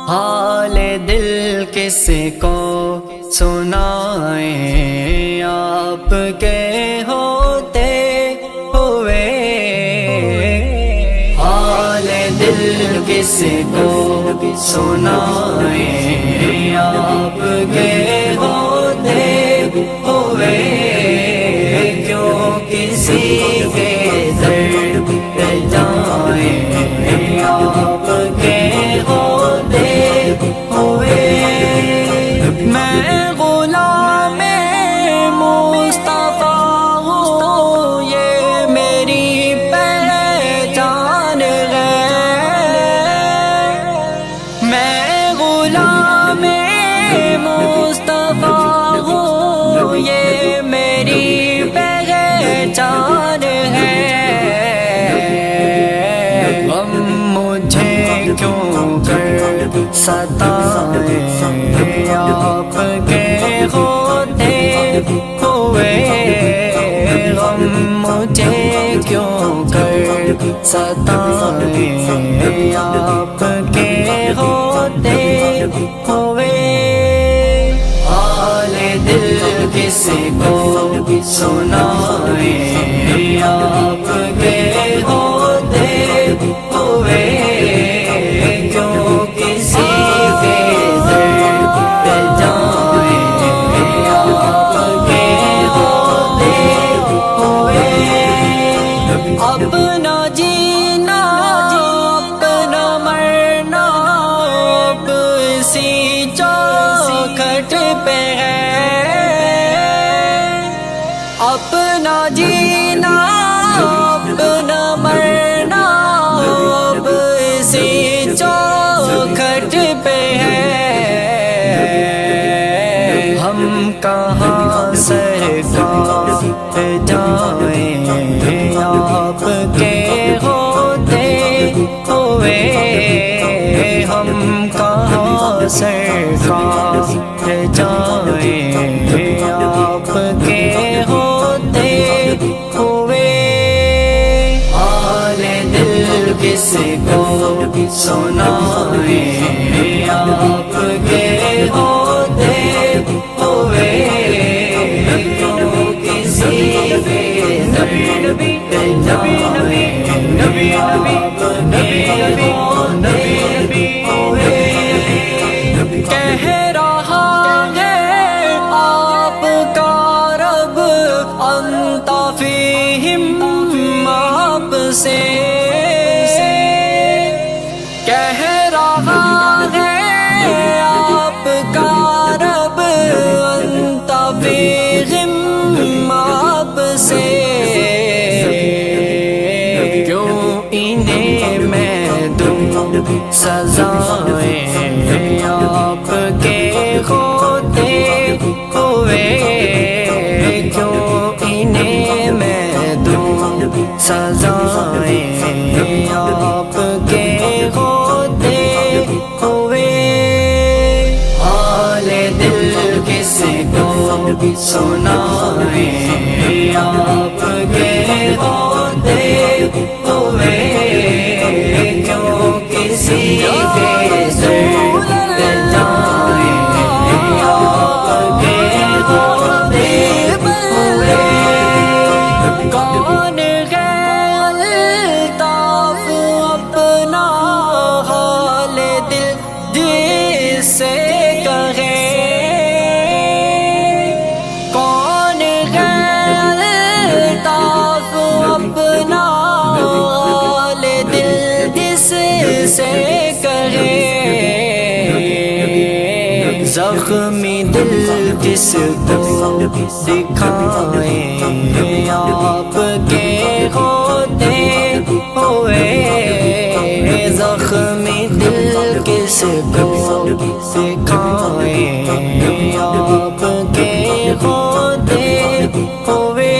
حال دل کس کو سنائیں آپ کے ہوتے ہوئے، حال دل کس کو سنائیں آپ کے ہوتے ہوئے، کیوں کسی کے درد پہ جائیں آپ کے ہوتے ہوئے۔ میں غلام مصطفیٰ ہوں، یہ میری پہچان ہے، میں غلام مصطفیٰ ہوں، یہ میری پہچان ہے۔ غم مجھے کیوں کر ستائیں آپ کے ہوتے ہوئے، غم مجھے کیوں کر ستائیں آپ کے ہوتے ہوئے۔ حال دل کس کو سنائیں آپ کے ہوتے ہوئے، کیوں کسی کے درد پہ جائیں آپ کے ہوتے ہوئے۔ اپنا جینا اپنا مرنا اب اسی چوکھٹ پہ ہے، اپنا جینا اپنا مرنا اب اسی چوکھٹ پہ ہے۔ ہم کہاں سرکار جائیں آپ کے ہوتے ہوئے، ہم کہاں سرکار جائیں آپ کے ہوتے ہوئے۔ حال دل کس کو سنائیں آپ کے ہوتے ہوئے، کیوں کسی کے درد پہ جائیں آپ کے ہوتے ہوئے۔ کہہ رہا ہے آپ کا رب انت فیہم آپ سے، کہہ رہا ہے آپ کا رب انت فیہم آپ سے، کیوں انہیں میں دوں سزائیں آپ کے ہوتے ہوئے، کیوں انہیں میں دوں سزائیں آپ کے ہوتے ہوئے۔ حال دل کس کو سنائیں آپ کے ہوتے ہوئے، کیوں کسی کے درد پہ جائیں آپ کے ہوتے ہوئے۔ کون ہے الطاف اپنا حال دل جس سے کہے، کون ہے الطاف اپنا حال دل جس سے کہے۔ زخمی دل کس کو دکھائیں آپ کے ہوتے ہوئے، زخمی دل کس کو دکھائیں آپ کے ہوتے ہوئے۔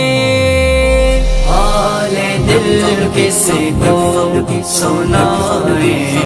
حال دل کس کو سنائیں